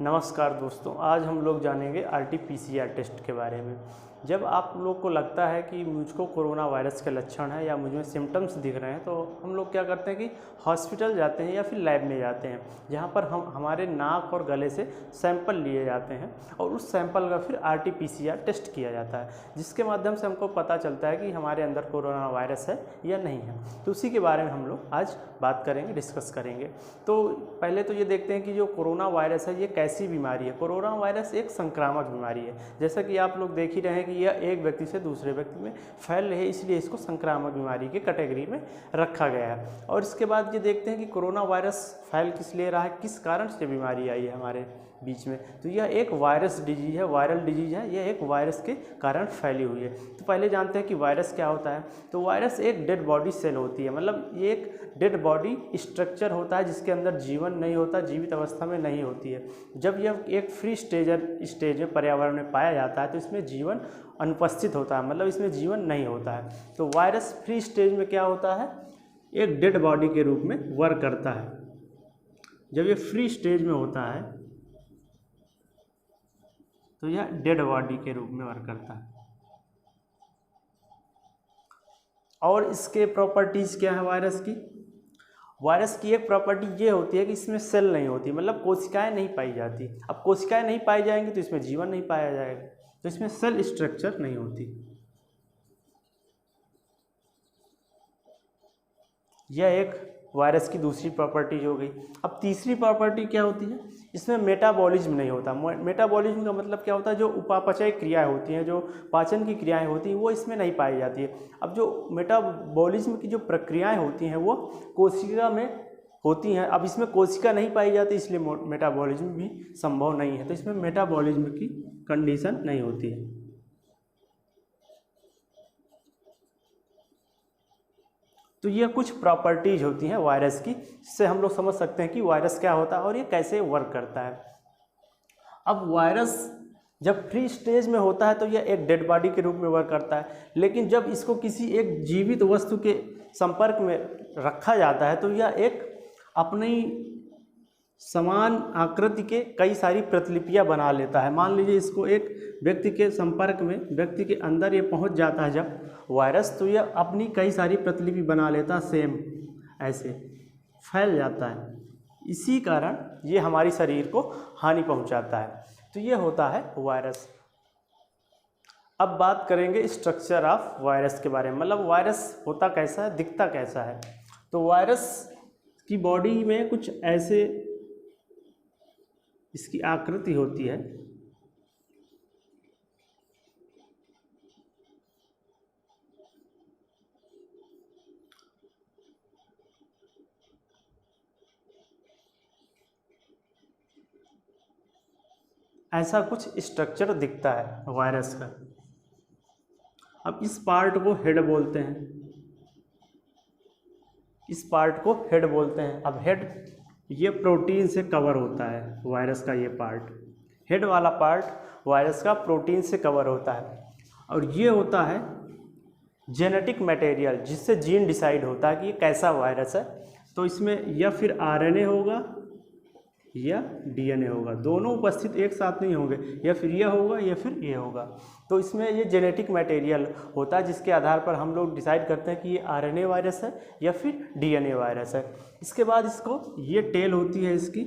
नमस्कार दोस्तों, आज हम लोग जानेंगे आरटी-पीसीआर टेस्ट के बारे में। जब आप लोग को लगता है कि मुझको कोरोना वायरस के लक्षण है या मुझ में सिम्टम्स दिख रहे हैं, तो हम लोग क्या करते हैं कि हॉस्पिटल जाते हैं या फिर लैब में जाते हैं, जहां पर हमारे नाक और गले से सैंपल लिए जाते हैं और उस सैंपल का फिर आरटी-पीसीआर टेस्ट किया जाता है, जिसके माध्यम से हमको पता चलता है कि हमारे अंदर कोरोना वायरस है या नहीं है। तो उसी के बारे में हम लोग आज बात करेंगे, डिस्कस करेंगे। तो पहले तो ये देखते हैं कि जो कोरोना वायरस है ये कैसी बीमारी है। कोरोना वायरस एक संक्रामक बीमारी है, जैसा कि आप लोग देख ही रहे हैं कि यह एक व्यक्ति से दूसरे व्यक्ति में फैल रही है, इसलिए इसको संक्रामक बीमारी के कैटेगरी में रखा गया है। और इसके बाद ये देखते हैं कि कोरोना वायरस फैल किस ले रहा है, किस कारण से बीमारी आई है हमारे बीच में। तो यह एक वायरस डिजीज है, वायरल डिजीज है, यह एक वायरस के कारण फैली हुई है। तो पहले जानते हैं कि वायरस क्या होता है। तो वायरस एक डेड बॉडी सेल होती है, मतलब ये एक डेड बॉडी स्ट्रक्चर होता है जिसके अंदर जीवन नहीं होता, जीवित अवस्था में नहीं होती है। जब यह एक फ्री स्टेज में पर्यावरण में पाया जाता है तो इसमें जीवन अनुपस्थित होता है, मतलब इसमें जीवन नहीं होता है। तो वायरस फ्री स्टेज में क्या होता है, एक डेड बॉडी के रूप में वर्क करता है। जब ये फ्री स्टेज में होता है तो यह डेड बॉडी के रूप में वर्क करता है। और इसके प्रॉपर्टीज़ क्या है वायरस की? वायरस की एक प्रॉपर्टी ये होती है कि इसमें सेल नहीं होती, मतलब कोशिकाएं नहीं पाई जाती। अब कोशिकाएं नहीं पाई जाएंगी तो इसमें जीवन नहीं पाया जाएगा, तो इसमें सेल स्ट्रक्चर नहीं होती। यह एक वायरस की दूसरी प्रॉपर्टी हो गई। अब तीसरी प्रॉपर्टी क्या होती है, इसमें मेटाबॉलिज्म नहीं होता। मेटाबॉलिज्म का मतलब क्या होता है, जो उपापचय क्रियाएं होती हैं, जो पाचन की क्रियाएं होती हैं, वो इसमें नहीं पाई जाती है। अब जो मेटाबॉलिज्म की जो प्रक्रियाएं होती हैं वो कोशिका में होती हैं। अब इसमें कोशिका नहीं पाई जाती, इसलिए मेटाबॉलिज्म भी संभव नहीं है। तो इसमें मेटाबॉलिज्म की कंडीशन नहीं होती है। तो ये कुछ प्रॉपर्टीज होती हैं वायरस की, जिससे हम लोग समझ सकते हैं कि वायरस क्या होता है और ये कैसे वर्क करता है। अब वायरस जब फ्री स्टेज में होता है तो यह एक डेड बॉडी के रूप में वर्क करता है, लेकिन जब इसको किसी एक जीवित वस्तु के संपर्क में रखा जाता है तो यह एक अपनी समान आकृति के कई सारी प्रतिलिपियां बना लेता है। मान लीजिए इसको एक व्यक्ति के संपर्क में, व्यक्ति के अंदर ये पहुंच जाता है जब वायरस, तो यह अपनी कई सारी प्रतिलिपि बना लेता है, सेम ऐसे फैल जाता है। इसी कारण ये हमारी शरीर को हानि पहुंचाता है। तो ये होता है वायरस। अब बात करेंगे स्ट्रक्चर ऑफ वायरस के बारे में, मतलब वायरस होता कैसा है, दिखता कैसा है। तो वायरस की बॉडी में कुछ ऐसे इसकी आकृति होती है। ऐसा कुछ स्ट्रक्चर दिखता है वायरस का। अब इस पार्ट को हेड बोलते हैं, इस पार्ट को हेड बोलते हैं। अब हेड ये प्रोटीन से कवर होता है, वायरस का ये पार्ट, हेड वाला पार्ट वायरस का प्रोटीन से कवर होता है। और ये होता है जेनेटिक मटेरियल, जिससे जीन डिसाइड होता है कि ये कैसा वायरस है। तो इसमें या फिर आरएनए होगा या डीएनए होगा, दोनों उपस्थित एक साथ नहीं होंगे, या फिर यह होगा या फिर ये होगा। तो इसमें ये जेनेटिक मटेरियल होता है जिसके आधार पर हम लोग डिसाइड करते हैं कि ये आरएनए वायरस है या फिर डीएनए वायरस है। इसके बाद इसको ये टेल होती है इसकी,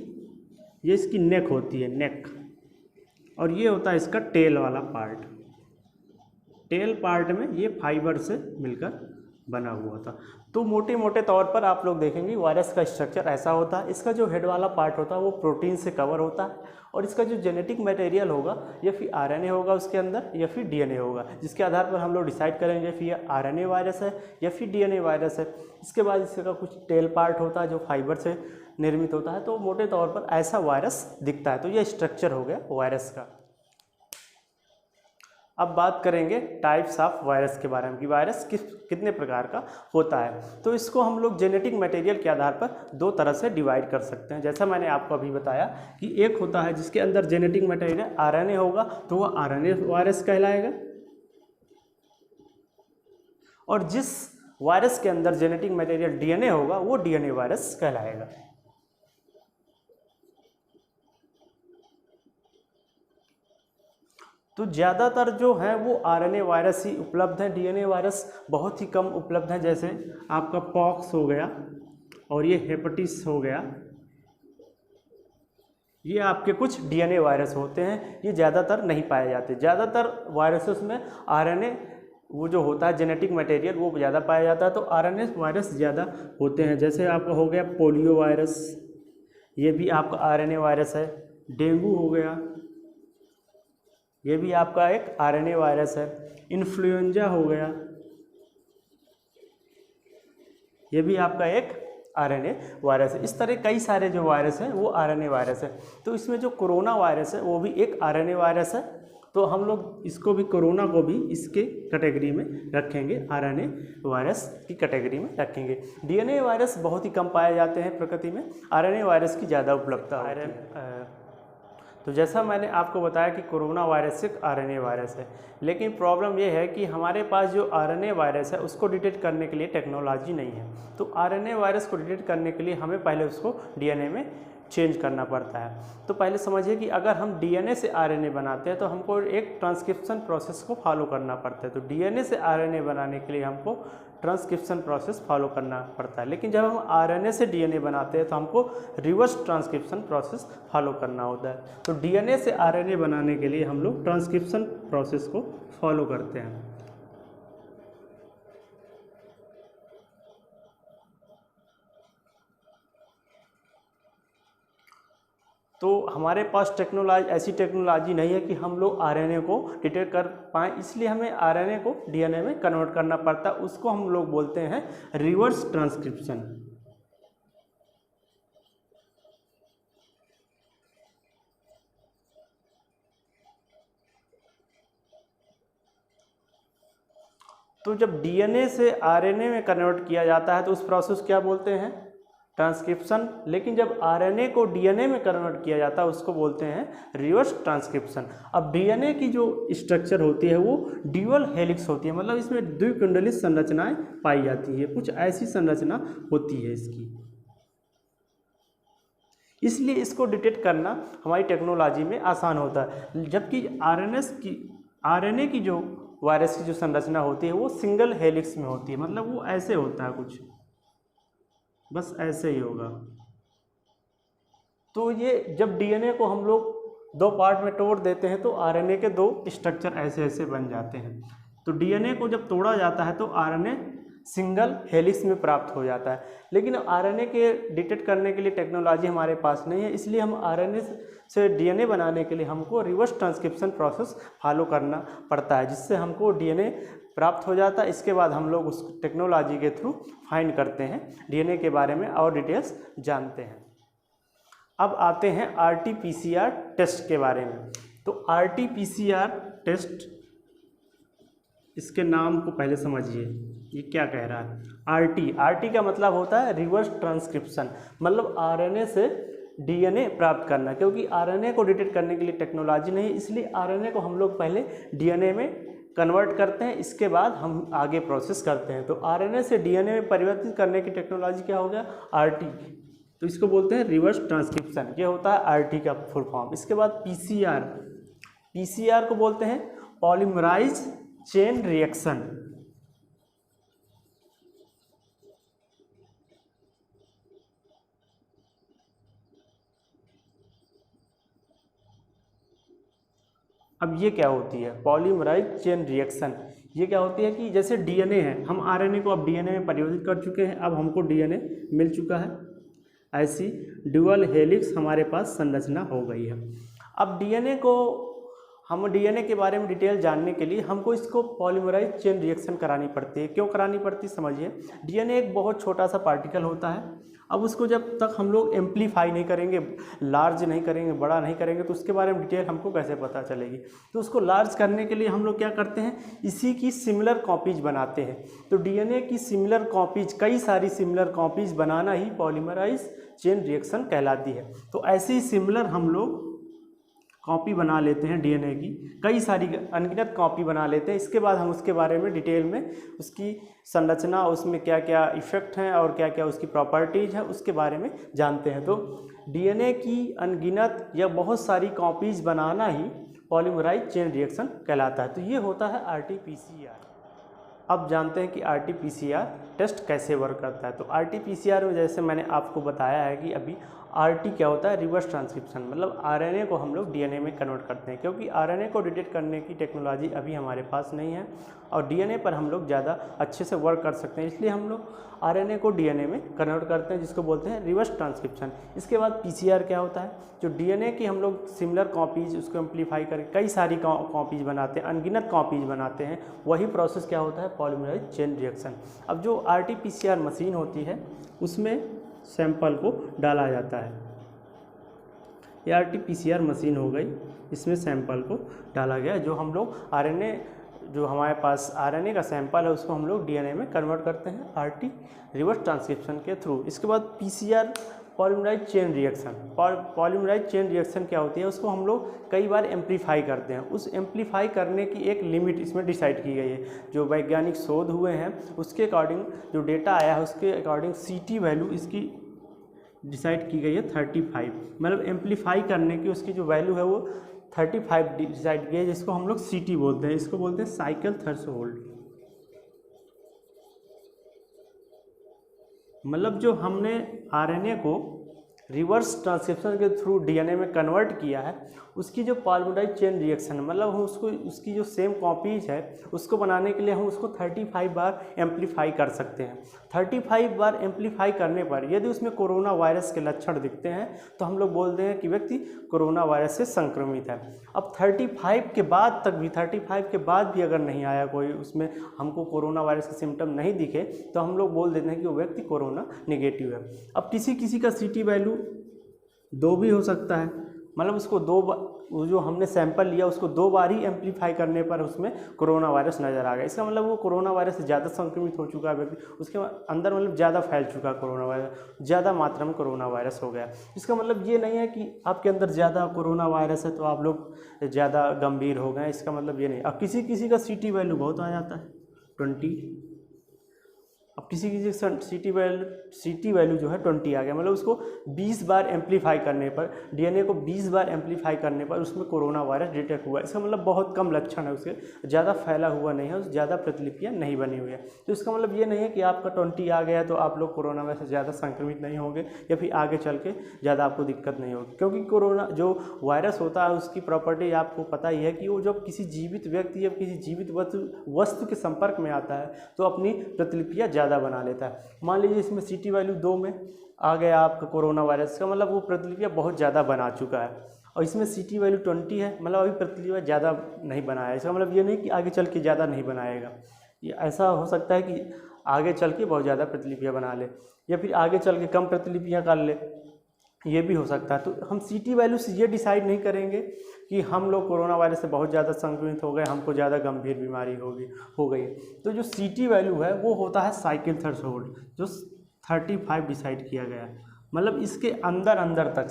ये इसकी नेक होती है, नेक, और ये होता है इसका टेल वाला पार्ट। टेल पार्ट में ये फाइबर से मिलकर बना हुआ था। तो मोटे मोटे तौर पर आप लोग देखेंगे वायरस का स्ट्रक्चर ऐसा होता है। इसका जो हेड वाला पार्ट होता है वो प्रोटीन से कवर होता है, और इसका जो जेनेटिक मटेरियल होगा या फिर आरएनए होगा उसके अंदर, या फिर डीएनए होगा, जिसके आधार पर हम लोग डिसाइड करेंगे फिर ये आरएनए वायरस है या फिर डीएनए वायरस है। इसके बाद इसका कुछ टेल पार्ट होता है जो फाइबर से निर्मित होता है। तो मोटे तौर पर ऐसा वायरस दिखता है। तो यह स्ट्रक्चर हो गया वायरस का। अब बात करेंगे टाइप्स ऑफ वायरस के बारे में कि वायरस कितने प्रकार का होता है। तो इसको हम लोग जेनेटिक मटेरियल के आधार पर दो तरह से डिवाइड कर सकते हैं। जैसा मैंने आपको अभी बताया कि एक होता है जिसके अंदर जेनेटिक मटेरियल आरएनए होगा तो वह आरएनए वायरस कहलाएगा, और जिस वायरस के अंदर जेनेटिक मटेरियल डीएनए होगा वो डीएनए वायरस कहलाएगा। तो ज़्यादातर जो हैं वो आरएनए वायरस ही उपलब्ध हैं, डीएनए वायरस बहुत ही कम उपलब्ध हैं। जैसे आपका पॉक्स हो गया और ये हेपेटिस हो गया, ये आपके कुछ डीएनए वायरस होते हैं, ये ज़्यादातर नहीं पाए जाते। ज़्यादातर वायरसेस में आरएनए वो जो होता है जेनेटिक मटेरियल वो ज़्यादा पाया जाता है, तो आरएनए वायरस ज़्यादा होते हैं। जैसे आपका हो गया पोलियो वायरस, ये भी आपका आरएनए वायरस है। डेंगू हो गया, ये भी आपका एक आरएनए वायरस है। इन्फ्लुएंजा हो गया, ये भी आपका एक आरएनए वायरस है। इस तरह कई सारे जो वायरस हैं वो आरएनए वायरस है। तो इसमें जो कोरोना वायरस है वो भी एक आरएनए वायरस है, तो हम लोग इसको भी, कोरोना को भी इसके कैटेगरी में रखेंगे, आरएनए वायरस की कैटेगरी में रखेंगे। डीएनए वायरस बहुत ही कम पाए जाते हैं प्रकृति में, आरएनए वायरस की ज़्यादा उपलब्धता है। तो जैसा मैंने आपको बताया कि कोरोना वायरस एक आरएनए वायरस है, लेकिन प्रॉब्लम ये है कि हमारे पास जो आरएनए वायरस है उसको डिटेक्ट करने के लिए टेक्नोलॉजी नहीं है। तो आरएनए वायरस को डिटेक्ट करने के लिए हमें पहले उसको डीएनए में चेंज करना पड़ता है। तो पहले समझिए कि अगर हम डीएनए से आरएनए बनाते हैं तो हमको एक ट्रांसक्रिप्शन प्रोसेस को फॉलो करना पड़ता है। तो डीएनए से आरएनए बनाने के लिए हमको ट्रांसक्रिप्शन प्रोसेस फॉलो करना पड़ता है, लेकिन जब हम आरएनए से डीएनए बनाते हैं तो हमको रिवर्स ट्रांसक्रिप्शन प्रोसेस फॉलो करना होता है। तो डीएनए से आरएनए बनाने के लिए हम लोग ट्रांसक्रिप्शन प्रोसेस को फॉलो करते हैं। तो हमारे पास ऐसी टेक्नोलॉजी नहीं है कि हम लोग आरएनए को डिटेक्ट कर पाएँ, इसलिए हमें आरएनए को डीएनए में कन्वर्ट करना पड़ता है। उसको हम लोग बोलते हैं रिवर्स ट्रांसक्रिप्शन। तो जब डीएनए से आरएनए में कन्वर्ट किया जाता है तो उस प्रोसेस क्या बोलते हैं? ट्रांसक्रिप्शन। लेकिन जब आरएनए को डीएनए में कन्वर्ट किया जाता है उसको बोलते हैं रिवर्स ट्रांसक्रिप्शन। अब डीएनए की जो स्ट्रक्चर होती है वो ड्यूअल हेलिक्स होती है, मतलब इसमें द्विकुंडलित संरचनाएं पाई जाती है, कुछ ऐसी संरचना होती है इसकी, इसलिए इसको डिटेक्ट करना हमारी टेक्नोलॉजी में आसान होता है। जबकि आरएनए की जो वायरस की जो संरचना होती है वो सिंगल हेलिक्स में होती है, मतलब वो ऐसे होता है, कुछ बस ऐसे ही होगा। तो ये जब डीएनए को हम लोग दो पार्ट में तोड़ देते हैं तो आरएनए के दो स्ट्रक्चर ऐसे ऐसे बन जाते हैं। तो डीएनए को जब तोड़ा जाता है तो आरएनए सिंगल हेलिक्स में प्राप्त हो जाता है, लेकिन आरएनए के डिटेक्ट करने के लिए टेक्नोलॉजी हमारे पास नहीं है, इसलिए हम आरएनए से डीएनए बनाने के लिए हमको रिवर्स ट्रांसक्रिप्शन प्रोसेस फॉलो करना पड़ता है, जिससे हमको डीएनए प्राप्त हो जाता है। इसके बाद हम लोग उस टेक्नोलॉजी के थ्रू फाइंड करते हैं, डीएनए के बारे में और डिटेल्स जानते हैं। अब आते हैं आरटी-पीसीआर टेस्ट के बारे में। तो आरटी-पीसीआर टेस्ट, इसके नाम को पहले समझिए, ये क्या कह रहा है। आरटी का मतलब होता है रिवर्स ट्रांसक्रिप्शन, मतलब आरएनए से डीएनए प्राप्त करना। क्योंकि आरएनए को डिटेक्ट करने के लिए टेक्नोलॉजी नहीं, इसलिए आरएनए को हम लोग पहले डीएनए में कन्वर्ट करते हैं, इसके बाद हम आगे प्रोसेस करते हैं। तो आरएनए से डीएनए में परिवर्तित करने की टेक्नोलॉजी क्या हो गया? आरटी। तो इसको बोलते हैं रिवर्स ट्रांसक्रिप्शन, ये होता है आरटी का फुल फॉर्म। इसके बाद पीसीआर को बोलते हैं पॉलीमराइज चेन रिएक्शन। अब ये क्या होती है पॉलीमराइज चेन रिएक्शन? ये क्या होती है कि जैसे डीएनए है, हम आरएनए को अब डीएनए में परिवर्तित कर चुके हैं, अब हमको डीएनए मिल चुका है, ऐसी ड्यूअल हेलिक्स हमारे पास संरचना हो गई है। अब डीएनए के बारे में डिटेल जानने के लिए हमको इसको पॉलीमराइज चेन रिएक्शन करानी पड़ती है। क्यों करानी पड़ती है समझिए। डीएनए एक बहुत छोटा सा पार्टिकल होता है, अब उसको जब तक हम लोग एम्पलीफाई नहीं करेंगे, लार्ज नहीं करेंगे, बड़ा नहीं करेंगे, तो उसके बारे में डिटेल हमको कैसे पता चलेगी। तो उसको लार्ज करने के लिए हम लोग क्या करते हैं, इसी की सिमिलर कॉपीज बनाते हैं। तो डीएनए की सिमिलर कॉपीज, कई सारी सिमिलर कॉपीज बनाना ही पॉलीमराइज चेन रिएक्शन कहलाती है। तो ऐसे ही सिमिलर हम लोग कॉपी बना लेते हैं डीएनए की, कई सारी अनगिनत कॉपी बना लेते हैं। इसके बाद हम उसके बारे में डिटेल में उसकी संरचना, उसमें क्या क्या इफ़ेक्ट हैं और क्या क्या उसकी प्रॉपर्टीज़ हैं, उसके बारे में जानते हैं। तो डीएनए की अनगिनत या बहुत सारी कॉपीज़ बनाना ही पॉलीमराइज चेन रिएक्शन कहलाता है। तो ये होता है RT-PCR। अब जानते हैं कि RT-PCR टेस्ट कैसे वर्क करता है। तो RT-PCR में जैसे मैंने आपको बताया है कि अभी RT क्या होता है, रिवर्स ट्रांसक्रिप्शन, मतलब RNA को हम लोग DNA में कन्वर्ट करते हैं, क्योंकि RNA को डिटेक्ट करने की टेक्नोलॉजी अभी हमारे पास नहीं है और DNA पर हम लोग ज़्यादा अच्छे से वर्क कर सकते हैं, इसलिए हम लोग RNA को DNA में कन्वर्ट करते हैं, जिसको बोलते हैं रिवर्स ट्रांसक्रिप्शन। इसके बाद PCR क्या होता है, जो DNA की हम लोग सिमिलर कॉपीज़ उसको एम्पलीफाई करके कई सारी कॉपीज़ बनाते हैं, अनगिनत कॉपीज़ बनाते हैं, वही प्रोसेस क्या होता है, पॉलीमराइज चेन रिएक्शन। अब जो RT-PCR मशीन होती है उसमें सैंपल को डाला जाता है। ये RT-PCR मशीन हो गई, इसमें सैंपल को डाला गया, जो हम लोग RNA, जो हमारे पास RNA का सैंपल है उसको हम लोग DNA में कन्वर्ट करते हैं RT रिवर्स ट्रांसक्रिप्शन के थ्रू। इसके बाद PCR polymerase chain reaction. Polymerase chain reaction क्या होती है, उसको हम लोग कई बार एम्पलीफाई करते हैं। उस एम्पलीफाई करने की एक लिमिट इसमें डिसाइड की गई है, जो वैज्ञानिक शोध हुए हैं उसके अकॉर्डिंग, जो डेटा आया है उसके अकॉर्डिंग CT वैल्यू इसकी डिसाइड की गई है 35, मतलब एम्पलीफाई करने की उसकी जो वैल्यू है वो 35 डिसाइड की है, जिसको हम लोग CT बोलते हैं। इसको बोलते हैं साइकिल थ्रेशोल्ड। मतलब जो हमने RNA को रिवर्स ट्रांसक्रिप्शन के थ्रू DNA में कन्वर्ट किया है, उसकी जो पॉलीमराइज चेन रिएक्शन, मतलब हम उसको, उसकी जो सेम कॉपीज है उसको बनाने के लिए हम उसको 35 बार एम्पलीफाई कर सकते हैं। 35 बार एम्पलीफाई करने पर यदि उसमें कोरोना वायरस के लक्षण दिखते हैं तो हम लोग बोलते हैं कि व्यक्ति कोरोना वायरस से संक्रमित है। अब 35 के बाद तक भी, 35 के बाद भी अगर नहीं आया कोई, उसमें हमको कोरोना वायरस के सिम्टम नहीं दिखे, तो हम लोग बोल देते हैं कि वो व्यक्ति कोरोना निगेटिव है। अब किसी किसी का CT वैल्यू 2 भी हो सकता है, मतलब उसको 2 बार, वो जो हमने सैंपल लिया उसको 2 बार ही एम्पलीफाई करने पर उसमें कोरोना वायरस नज़र आ गया। इसका मतलब वो कोरोना वायरस से ज़्यादा संक्रमित हो चुका है व्यक्ति, उसके अंदर मतलब ज़्यादा फैल चुका है कोरोना वायरस, ज़्यादा मात्रा में कोरोना वायरस हो गया। इसका मतलब ये नहीं है कि आपके अंदर ज़्यादा कोरोना वायरस है तो आप लोग ज़्यादा गंभीर हो गए, इसका मतलब ये नहीं। अब किसी किसी का CT वैल्यू बहुत आ जाता है 20, अब किसी किसी CT वैल्यू जो है 20 आ गया, मतलब उसको 20 बार एम्पलीफाई करने पर, DNA को 20 बार एम्पलीफाई करने पर उसमें कोरोना वायरस डिटेक्ट हुआ। इसका मतलब बहुत कम लक्षण है उसके, ज़्यादा फैला हुआ नहीं है, ज़्यादा प्रतिलिपियाँ नहीं बनी हुई है। तो इसका मतलब ये नहीं है कि आपका 20 आ गया तो आप लोग कोरोना वायरस से ज़्यादा संक्रमित नहीं होंगे या फिर आगे चल के ज़्यादा आपको दिक्कत नहीं होगी, क्योंकि कोरोना जो वायरस होता है उसकी प्रॉपर्टी आपको पता ही है कि वो जब किसी जीवित व्यक्ति या किसी जीवित वस्तु के संपर्क में आता है तो अपनी प्रतिलिपियाँ ज़्यादा बना लेता है। मान लीजिए इसमें CT वैल्यू 2 में आ गया आपका कोरोना वायरस का, मतलब वो प्रतिलिपियाँ बहुत ज़्यादा बना चुका है, और इसमें CT वैल्यू 20 है, मतलब अभी प्रतिलिपियाँ ज़्यादा नहीं बनाया। इसका मतलब ये नहीं कि आगे चल के ज़्यादा नहीं बनाएगा, ये ऐसा हो सकता है कि आगे चल के बहुत ज़्यादा प्रतिलिपियाँ बना ले या फिर आगे चल के कम प्रतिलिपियाँ कर ले, ये भी हो सकता है। तो हम CT वैल्यू से ये डिसाइड नहीं करेंगे कि हम लोग कोरोना वायरस से बहुत ज़्यादा संक्रमित हो गए, हमको ज़्यादा गंभीर बीमारी हो गई। तो जो CT वैल्यू है वो होता है साइकिल थ्रेशोल्ड, जो 35 डिसाइड किया गया, मतलब इसके अंदर तक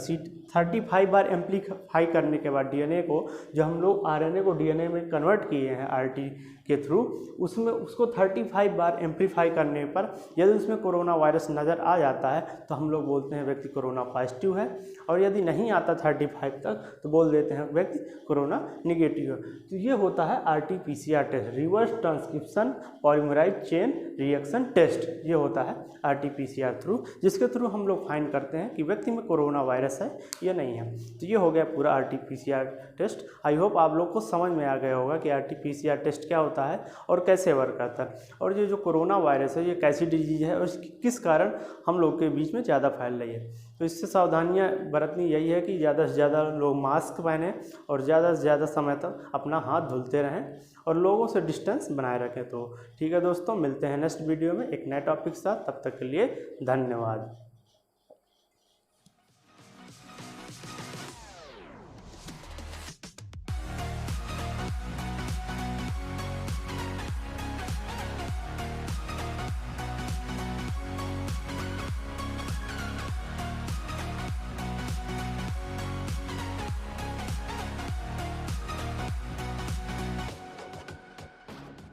35 बार एम्पलीफाई करने के बाद DNA को, जो हम लोग RNA को DNA में कन्वर्ट किए हैं RT के थ्रू, उसमें उसको 35 बार एम्पलीफाई करने पर यदि उसमें कोरोना वायरस नज़र आ जाता है तो हम लोग बोलते हैं व्यक्ति कोरोना पॉजिटिव है, और यदि नहीं आता 35 तक तो बोल देते हैं व्यक्ति कोरोना निगेटिव है। तो ये होता है RT-PCR test, reverse transcription polymerase chain reaction test. ये होता है RT-PCR थ्रू, जिसके थ्रू हम लोग फाइंड करते हैं कि व्यक्ति में कोरोना वायरस है या नहीं है। तो ये हो गया पूरा RT-PCR टेस्ट। आई होप आप लोग को समझ में आ गया होगा कि RT-PCR टेस्ट क्या होता है और कैसे वर्क करता है, और ये जो कोरोना वायरस है ये कैसी डिजीज है और किस कारण हम लोग के बीच में ज़्यादा फैल रही है। तो इससे सावधानियाँ बरतनी यही है कि ज़्यादा से ज़्यादा लोग मास्क पहनें और ज़्यादा से ज़्यादा समय तक अपना हाथ धुलते रहें और लोगों से डिस्टेंस बनाए रखें। तो ठीक है दोस्तों, मिलते हैं नेक्स्ट वीडियो में एक नए टॉपिक के साथ, तब तक के लिए धन्यवाद।